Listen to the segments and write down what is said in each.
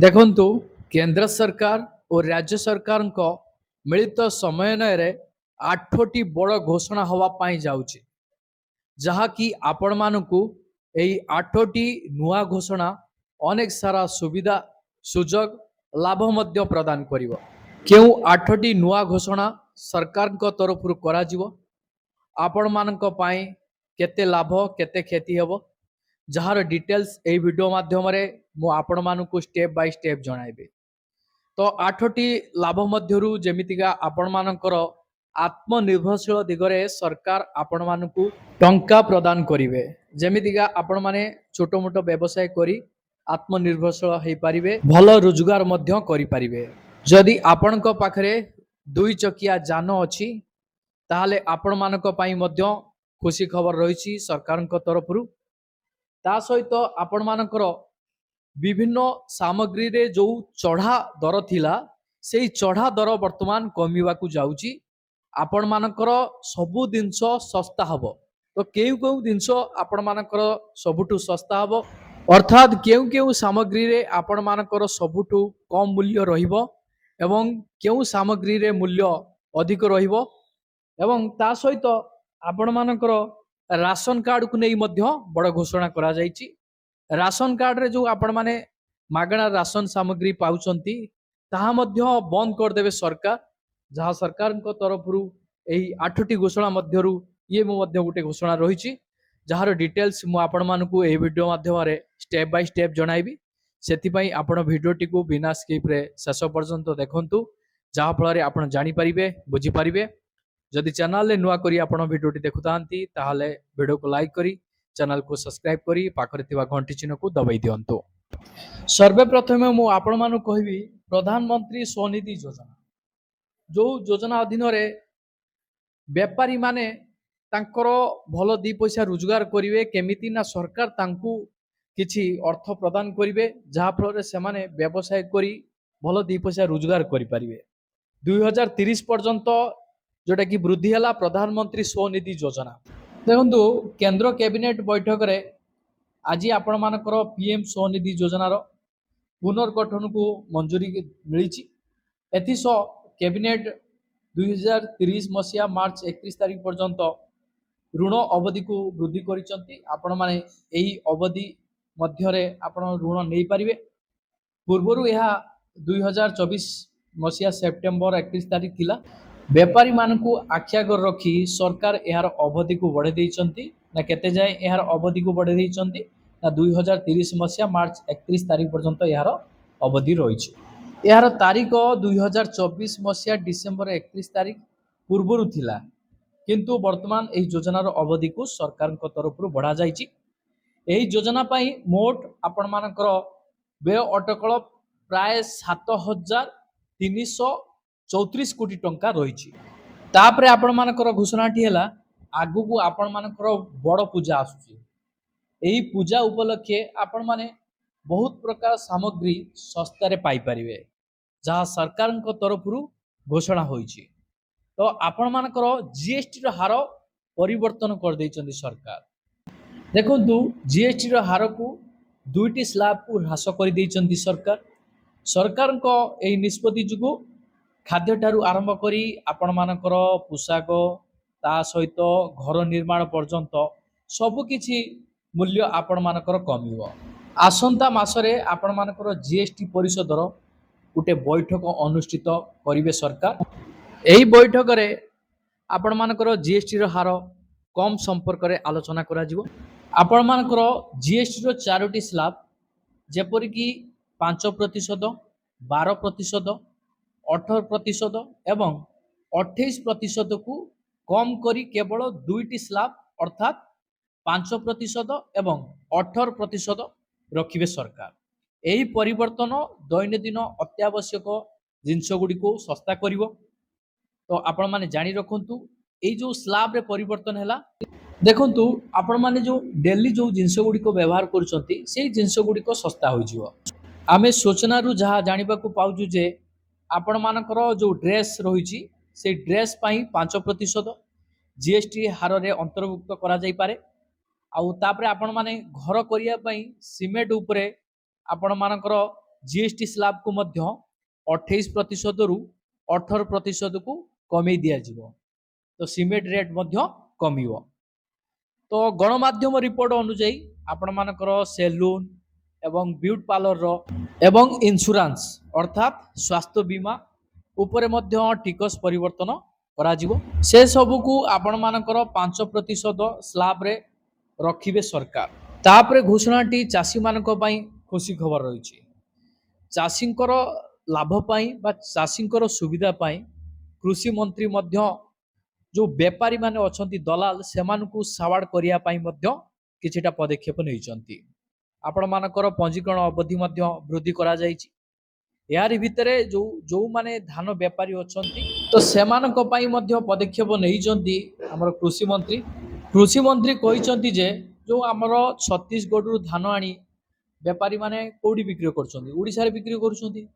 ଦେଖନ୍ତୁ କେନ୍ଦ୍ର ସରକାର ଓ ରାଜ୍ୟ ସରକାରଙ୍କ ମିଳିତ ସମନ୍ୱୟରେ 8ଟି ବଡ଼ ଘୋଷଣା ହେବା ପାଇଁ ଯାଉଛି, ଯାହାକି ଆପଣମାନଙ୍କୁ ଏହି 8ଟି ନୂଆ ଘୋଷଣା ଅନେକ ସାରା ସୁବିଧା ସୁଯୋଗ ଲାଭ ମଧ୍ୟ ପ୍ରଦାନ କରିବ। କେଉଁ 8ଟି ନୂଆ ଘୋଷଣା ସରକାରଙ୍କ ତରଫରୁ କରାଯିବ, ଆପଣମାନଙ୍କ ପାଇଁ କେତେ ଲାଭ କେତେ କ୍ଷତି ହେବ, ଯାହାର ଡିଟେଲ୍ସ ଏହି ଭିଡ଼ିଓ ମାଧ୍ୟମରେ ମୁଁ ଆପଣମାନଙ୍କୁ ଷ୍ଟେପ୍ ବାଇ ଷ୍ଟେପ୍ ଜଣାଇବି। ତ 8ଟି ଲାଭ ମଧ୍ୟରୁ ଯେମିତିକା ଆପଣମାନଙ୍କର ଆତ୍ମନିର୍ଭରଶୀଳ ଦିଗରେ ସରକାର ଆପଣମାନଙ୍କୁ ଟଙ୍କା ପ୍ରଦାନ କରିବେ। ଯେମିତିକା ଆପଣମାନେ ଛୋଟ ମୋଟ ବ୍ୟବସାୟ କରି ଆତ୍ମନିର୍ଭରଶୀଳ ହେଇପାରିବେ, ଭଲ ରୋଜଗାର ମଧ୍ୟ କରିପାରିବେ। ଯଦି ଆପଣଙ୍କ ପାଖରେ 2 ଚକିଆ ଯାନ ଅଛି, ତାହେଲେ ଆପଣମାନଙ୍କ ପାଇଁ ମଧ୍ୟ ଖୁସି ଖବର ରହିଛି ସରକାରଙ୍କ ତରଫରୁ। ତା ସହିତ ଆପଣମାନଙ୍କର ବିଭିନ୍ନ ସାମଗ୍ରୀରେ ଯେଉଁ ଚଢ଼ା ଦର ଥିଲା, ସେଇ ଚଢ଼ା ଦର ବର୍ତ୍ତମାନ କମିବାକୁ ଯାଉଛି। ଆପଣମାନଙ୍କର ସବୁ ଜିନିଷ ଶସ୍ତା ହେବ। ତ କେଉଁ କେଉଁ ଜିନିଷ ଆପଣମାନଙ୍କର ସବୁଠୁ ଶସ୍ତା ହେବ, ଅର୍ଥାତ୍ କେଉଁ କେଉଁ ସାମଗ୍ରୀରେ ଆପଣମାନଙ୍କର ସବୁଠୁ କମ୍ ମୂଲ୍ୟ ରହିବ ଏବଂ କେଉଁ ସାମଗ୍ରୀରେ ମୂଲ୍ୟ ଅଧିକ ରହିବ, ଏବଂ ତା ସହିତ ଆପଣମାନଙ୍କର ରାସନ କାର୍ଡକୁ ନେଇ ମଧ୍ୟ ବଡ଼ ଘୋଷଣା କରାଯାଇଛି। ରାସନ କାର୍ଡରେ ଯେଉଁ ଆପଣମାନେ ମାଗଣା ରାସନ ସାମଗ୍ରୀ ପାଉଛନ୍ତି, ତାହା ମଧ୍ୟ ବନ୍ଦ କରିଦେବେ ସରକାର, ଯାହା ସରକାରଙ୍କ ତରଫରୁ ଏହି 8ଟି ଘୋଷଣା ମଧ୍ୟରୁ ଇଏ ମଧ୍ୟ ଗୋଟେ ଘୋଷଣା ରହିଛି, ଯାହାର ଡିଟେଲ୍ସ ମୁଁ ଆପଣମାନଙ୍କୁ ଏହି ଭିଡ଼ିଓ ମାଧ୍ୟମରେ ଷ୍ଟେପ୍ ବାଇ ଷ୍ଟେପ୍ ଜଣାଇବି। ସେଥିପାଇଁ ଆପଣ ଭିଡ଼ିଓଟିକୁ ବିନା ସ୍କିପ୍ରେ ଶେଷ ପର୍ଯ୍ୟନ୍ତ ଦେଖନ୍ତୁ, ଯାହାଫଳରେ ଆପଣ ଜାଣିପାରିବେ, ବୁଝିପାରିବେ। ଯଦି ଚ୍ୟାନେଲରେ ନୂଆ କରି ଆପଣ ଭିଡ଼ିଓଟି ଦେଖୁଥାନ୍ତି, ତାହେଲେ ଭିଡ଼ିଓକୁ ଲାଇକ୍ କରି ଚ୍ୟାନେଲକୁ ସବସ୍କ୍ରାଇବ୍ କରି ପାଖରେ ଥିବା ଘଣ୍ଟି ଚିହ୍ନକୁ ଦବାଇ ଦିଅନ୍ତୁ। ସର୍ବପ୍ରଥମେ ମୁଁ ଆପଣମାନଙ୍କୁ କହିବି ପ୍ରଧାନମନ୍ତ୍ରୀ ସ୍ୱନିଧି ଯୋଜନା, ଯେଉଁ ଯୋଜନା ଅଧୀନରେ ବେପାରୀମାନେ ତାଙ୍କର ଭଲ 2 ପଇସା ରୋଜଗାର କରିବେ। କେମିତି ନା ସରକାର ତାଙ୍କୁ କିଛି ଅର୍ଥ ପ୍ରଦାନ କରିବେ, ଯାହାଫଳରେ ସେମାନେ ବ୍ୟବସାୟ କରି ଭଲ 2 ପଇସା ରୋଜଗାର କରିପାରିବେ। 2030 ପର୍ଯ୍ୟନ୍ତ ଯେଉଁଟାକି ବୃଦ୍ଧି ହେଲା ପ୍ରଧାନମନ୍ତ୍ରୀ ସ୍ୱନିଧି ଯୋଜନା। ଦେଖନ୍ତୁ, କେନ୍ଦ୍ର କ୍ୟାବିନେଟ୍ ବୈଠକରେ ଆଜି ଆପଣମାନଙ୍କର PM ସ୍ୱନିଧି ଯୋଜନାର ପୁନର୍ଗଠନକୁ ମଞ୍ଜୁରୀ ମିଳିଛି। ଏଥିସହ କ୍ୟାବିନେଟ୍ 2030 ମସିହା ମାର୍ଚ୍ଚ 31 ତାରିଖ ପର୍ଯ୍ୟନ୍ତ ଋଣ ଅବଧିକୁ ବୃଦ୍ଧି କରିଛନ୍ତି। ଆପଣମାନେ ଏହି ଅବଧି ମଧ୍ୟରେ ଆପଣ ଋଣ ନେଇପାରିବେ। ପୂର୍ବରୁ ଏହା 2024 ମସିହା ସେପ୍ଟେମ୍ବର 31 ତାରିଖ ଥିଲା। ବେପାରୀମାନଙ୍କୁ ଆଖି ଆଗରେ ରଖି ସରକାର ଏହାର ଅବଧିକୁ ବଢ଼ାଇ ଦେଇଛନ୍ତି। ନା କେତେ ଯାଏଁ ଏହାର ଅବଧିକୁ ବଢ଼ାଇ ଦେଇଛନ୍ତି? ନା 2030 ମସିହା ମାର୍ଚ୍ଚ 31 ତାରିଖ ପର୍ଯ୍ୟନ୍ତ ଏହାର ଅବଧି ରହିଛି। ଏହାର ତାରିଖ 2024 ମସିହା ଡିସେମ୍ବର 31 ତାରିଖ ପୂର୍ବରୁ ଥିଲା, କିନ୍ତୁ ବର୍ତ୍ତମାନ ଏହି ଯୋଜନାର ଅବଧିକୁ ସରକାରଙ୍କ ତରଫରୁ ବଢ଼ାଯାଇଛି। ଏହି ଯୋଜନା ପାଇଁ ମୋଟ ଆପଣମାନଙ୍କର ବ୍ୟୟ ଅଟକଳ ପ୍ରାୟ 7,334 କୋଟି ଟଙ୍କା ରହିଛି। ତାପରେ ଆପଣମାନଙ୍କର ଘୋଷଣାଟି ହେଲା, ଆଗକୁ ଆପଣମାନଙ୍କର ବଡ଼ ପୂଜା ଆସୁଛି। ଏହି ପୂଜା ଉପଲକ୍ଷେ ଆପଣମାନେ ବହୁତ ପ୍ରକାର ସାମଗ୍ରୀ ଶସ୍ତାରେ ପାଇପାରିବେ, ଯାହା ସରକାରଙ୍କ ତରଫରୁ ଘୋଷଣା ହୋଇଛି। ତ ଆପଣମାନଙ୍କର GSTର ହାର ପରିବର୍ତ୍ତନ କରିଦେଇଛନ୍ତି ସରକାର। ଦେଖନ୍ତୁ, GSTର ହାରକୁ 2ଟି ସ୍ଲାବକୁ ହ୍ରାସ କରିଦେଇଛନ୍ତି ସରକାର। ସରକାରଙ୍କ ଏହି ନିଷ୍ପତ୍ତି ଯୋଗୁଁ ଖାଦ୍ୟଠାରୁ ଆରମ୍ଭ କରି ଆପଣମାନଙ୍କର ପୋଷାକ, ତା ସହିତ ଘର ନିର୍ମାଣ ପର୍ଯ୍ୟନ୍ତ ସବୁକିଛି ମୂଲ୍ୟ ଆପଣମାନଙ୍କର କମିବ। ଆସନ୍ତା ମାସରେ ଆପଣମାନଙ୍କର GST ପରିଷଦର ଗୋଟେ ବୈଠକ ଅନୁଷ୍ଠିତ କରିବେ ସରକାର। ଏହି ବୈଠକରେ ଆପଣମାନଙ୍କର GSTର ହାର କମ୍ ସମ୍ପର୍କରେ ଆଲୋଚନା କରାଯିବ। ଆପଣମାନଙ୍କର GSTର 4ଟି ସ୍ଲାବ, ଯେପରିକି 5%, 12%, 18% ଏବଂ 28%କୁ କମ୍ କରି କେବଳ 2ଟି ସ୍ଲାବ ଅର୍ଥାତ୍ 5% ଏବଂ 18% ରଖିବେ ସରକାର। ଏହି ପରିବର୍ତ୍ତନ ଦୈନନ୍ଦିନ ଅତ୍ୟାବଶ୍ୟକ ଜିନିଷ ଗୁଡ଼ିକୁ ଶସ୍ତା କରିବ। ତ ଆପଣମାନେ ଜାଣି ରଖନ୍ତୁ, ଏଇ ଯେଉଁ ସ୍ଲାବରେ ପରିବର୍ତ୍ତନ ହେଲା, ଦେଖନ୍ତୁ ଆପଣମାନେ ଯେଉଁ ଡେଲି ଯେଉଁ ଜିନିଷ ଗୁଡ଼ିକ ବ୍ୟବହାର କରୁଛନ୍ତି, ସେଇ ଜିନିଷ ଗୁଡ଼ିକ ଶସ୍ତା ହୋଇଯିବ। ଆମେ ସୂଚନାରୁ ଯାହା ଜାଣିବାକୁ ପାଉଛୁ ଯେ ଆପଣମାନଙ୍କର ଯେଉଁ ଡ୍ରେସ୍ ରହିଛି, ସେଇ ଡ୍ରେସ୍ ପାଇଁ 5% GST ହାରରେ ଅନ୍ତର୍ଭୁକ୍ତ କରାଯାଇପାରେ। ଆଉ ତାପରେ ଆପଣମାନେ ଘର କରିବା ପାଇଁ ସିମେଣ୍ଟ ଉପରେ ଆପଣମାନଙ୍କର जीएसटी स्लैब को मध्य 28% रु 18% को कमे दिया जिवो। तो सीमेंट रेट मध्य कमिवो। तो गणमाध्यम रिपोर्ट अनुଯାयी आपण मानकर सेलून एवं ब्यूटी पार्लर रो एवं इंश्योरेंस अर्थात स्वास्थ्य बीमा उपरे मध्य टिकस परिवर्तन करा जिवो। से सबु को आपण मानकर 5% स्लैब रे रखिबे सरकार। तापरे घोषणाटी चाषी मानक पई खुशी खबर रही। चाषींकर लाभ पाई बा चाषींकर सुविधा पाई कृषि मंत्री मध्य जो व्यापारी माने अछंती दलाल सेमानकु सावाड करिया पाई मध्य किछिटा पदक्षेप नैचंती। आपण मानकर पंजीकरण अवधि मध्य वृद्धि करा जायछि। यार भितरे जो माने धान व्यापारी अछंती तो सेमानक पाई मध्य पदक्षेप नैचंती। हमर कृषि मंत्री कहिसंती जे जो हमर छत्तीसगढ़ रु धान आनी व्यापारी माने कोडी बिक्री करछंती, ओडिसा रे बिक्री करछंती।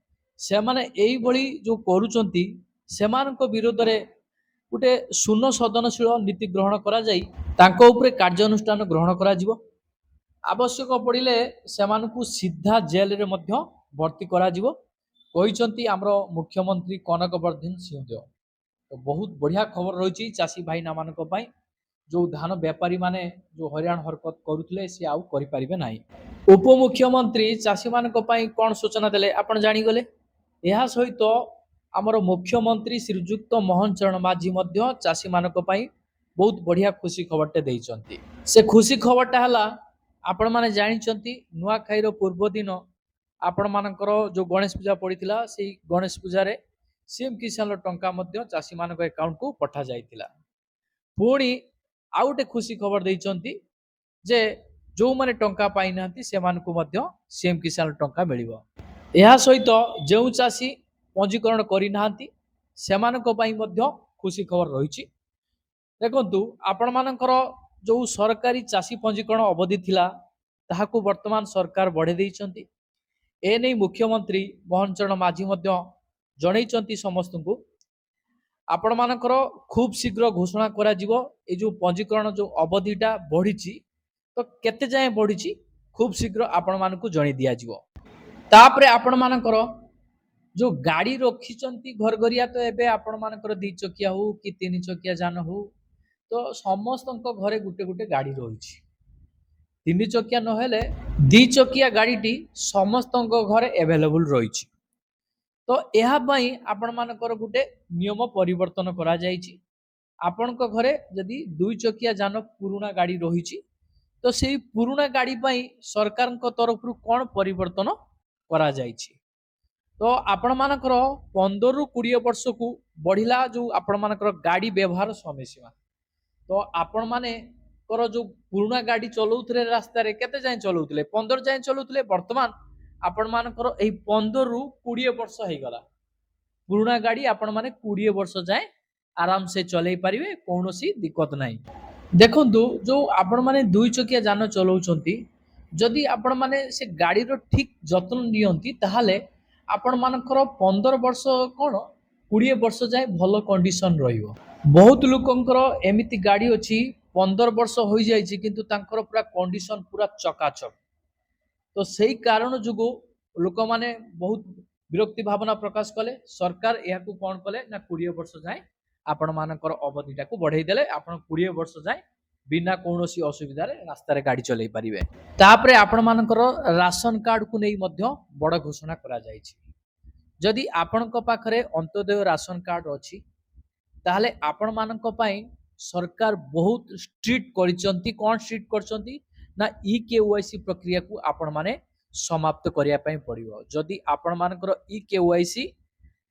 से माने एई भली जो करूछंती सेमानक विरोध रे गोटे शून्य सदनशील नीति ग्रहण करा जाई तांको उपरे कार्यानुष्ठान ग्रहण करा जिवो। आवश्यक पड़िले सेमानकु सीधा जेल रे मध्य भर्ती करा जिवो कहिसंती हमरो मुख्यमंत्री कनक वर्धन सिंहदेव। तो बहुत बढ़िया खबर रही चाषी भाई ना मानक पई जो धान व्यापारी माने जो हरियाण हरकत करुथले से आउ करि परिबे नाही। उपमुख्यमंत्री चाषी मानक पई कोन सूचना देले आपण जानि गले। एहा सहित आमर मुख्यमंत्री श्रीजुक्त मोहन चरण माझी मध्य चाषी मानक पई बहुत बढ़िया खुशी खबरटे देइचंती। से खुशी खबरटा हला आपण माने जानिचंती नुआ खाइरो पूर्व दिन आपण मानकर जो गणेश पूजा पड़ीतिला सेही गणेश पूजा रे सीएम किसान टंका मध्य चाषी मानक अकाउंट को पठा जाइतिला। पुणी आउटे खुशी खबर देइचंती जे जो माने टंका पाई नांती से मानकु मध्य सीएम किसान टंका मिलिबो। एहा सहित जो चाषी पंजीकरण करि नांती सेमानक पई मध्य खुशी खबर रहिछि। देखंतु आपण मानकर जो सरकारी चाषी पंजीकरण अवधि थिला ताहाकु वर्तमान सरकार बढ़े देइचंती। ए नै मुख्यमंत्री मोहन चरण माझी मध्य जणैचंती समस्तଙ୍କୁ आपण मानकर खूब शीघ्र घोषणा करा जिवो। ए जो पंजीकरण जो अवधिटा बढ़िछि तो केते जाय बढ़िछि खूब शीघ्र आपण मानकु जणै दिया जिवो। तापरे आपण मानकर जो गाड़ी रखिचंती घर गरिया तो एबे आपण मानकर 2 चकिया हो कि 3 चकिया जान हो तो समस्तଙ୍କ घरे गुटे गुटे गाड़ी रहिछि। 3 चकिया न हेले 2 चकिया गाड़ीटी समस्तଙ୍କ घरे अवेलेबल रहिछि। तो एहा पई आपण मानकर गुटे नियम परिवर्तन करा जायछि। आपणक घरे यदि 2 चकिया जान पुराना गाड़ी रहिछि तो सेही पुराना गाड़ी पई सरकारଙ୍କ तरफरु कोन परिवर्तन करा जायछि। तो आपण मानकर 15 रु 20 वर्ष को बढ़िला जो आपण मानकर गाड़ी व्यवहार समय सीमा। तो आपण माने कर जो पुराना गाड़ी चलाउथले रास्ता रे केते जाय चलाउथले 15 जाय चलाउथले वर्तमान आपण मानकर एही 15 रु 20 वर्ष हे गला। पुराना गाड़ी आपण माने 20 वर्ष जाय आराम से चलै परिवे कोनोसी दिक्कत नाही। देखंतु जो आपण माने 2 चकिया जान चलाउछंती जदि आपण माने से गाड़ी रो ठीक जत्न नियंती ताहाले आपण मानकर 15 वर्ष कोन 20 वर्ष जाय भलो कंडीशन रहिवो। बहुत लोकंकर एमिति गाड़ी अछि 15 वर्ष होई जायछि किंतु तांकर पूरा कंडीशन पूरा चकाचक। तो सही कारण जुगु लोक माने बहुत विरक्ति भावना प्रकाश कले। सरकार याकू कोन कले ना 20 वर्ष जाय आपण मानकर अवधिटा को बढ़ाई देले। आपण 20 वर्ष जाय बिना कोनोसी असुविधा रे रास्ता रे गाड़ी चलै परिवे। तापरे आपण मानकर राशन कार्ड को नै मध्य बड़ घोषणा करा जायछि। जदि आपणक पाखरे अंत्योदय राशन कार्ड अछि ताहले आपण मानक पई सरकार बहुत स्ट्रिक्ट करिसंती। कोन स्ट्रिक्ट करसंती ना ई-केवाईसी प्रक्रिया को आपण माने समाप्त करिया पई पड़िवो। जदि आपण मानकर ई-केवाईसी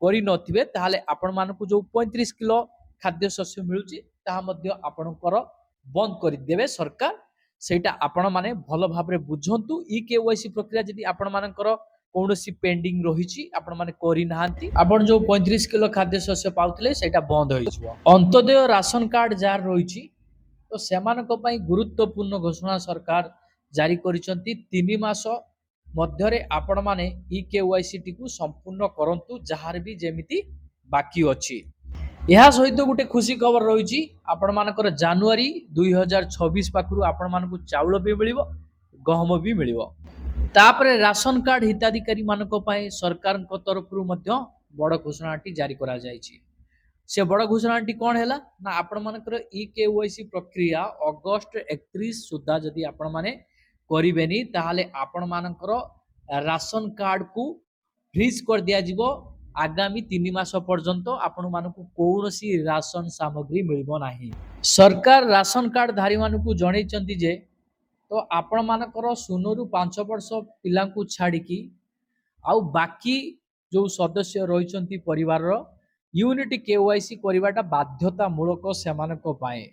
करि नथिबे ताहले आपण मानकु जो 35 किलो खाद्य शस्य मिलुची ताहा मध्य आपणकर बंद करि देबे सरकार। सेटा आपण माने भलो भाबरे बुझंतु। ई-केवाईसी प्रक्रिया जदि आपण मानकर कोनोसी पेंडिंग रहिछि आपण माने करि नाहंती आपण जो 35 किलो खाद्य शस्य पाउथले सेटा बंद होई जिवो। अंत्योदय राशन कार्ड जार रहिछि तो सेमानक पई गुरुत्वपूर्ण घोषणा सरकार जारी करिसंती। 3 मास मध्यरे आपण माने ई-केवाईसी टी को संपूर्ण करंतु जहार भी जेमिति बाकी अछि। यह सहित गोटे खुशी खबर रही आपण मानकर जनवरी 2026 पाखरु आपण मानकु चाउल भी मिलिबो गहम भी मिलिबो। तापरे राशन कार्ड हिताधिकारी मानक पई सरकार तरफ बड़ घोषणाटी जारी करा जायछि। से बड़ घोषणाटी कौन है ना आपण मानकर ई केवाईसी प्रक्रिया अगस्ट 31 सुधा जदि आपण माने करिवेनी ताहाले आपण मानकर राशन कार्ड को फ्रीज कर दिया जिवो। आगामी 3 मास पर्यंत आपण मानकु कौनसी राशन सामग्री मिलबो नाही। सरकार राशन कार्ड धारी मानकु जणैचंती जे तो आपण मानकर 0 रु 5 वर्ष पिलांकु छाड़िकी आउ बाकी जो सदस्य रहिचंती परिवार यूनिट केवाईसी करवाटा बाध्यतामूलक सेमानक पाए।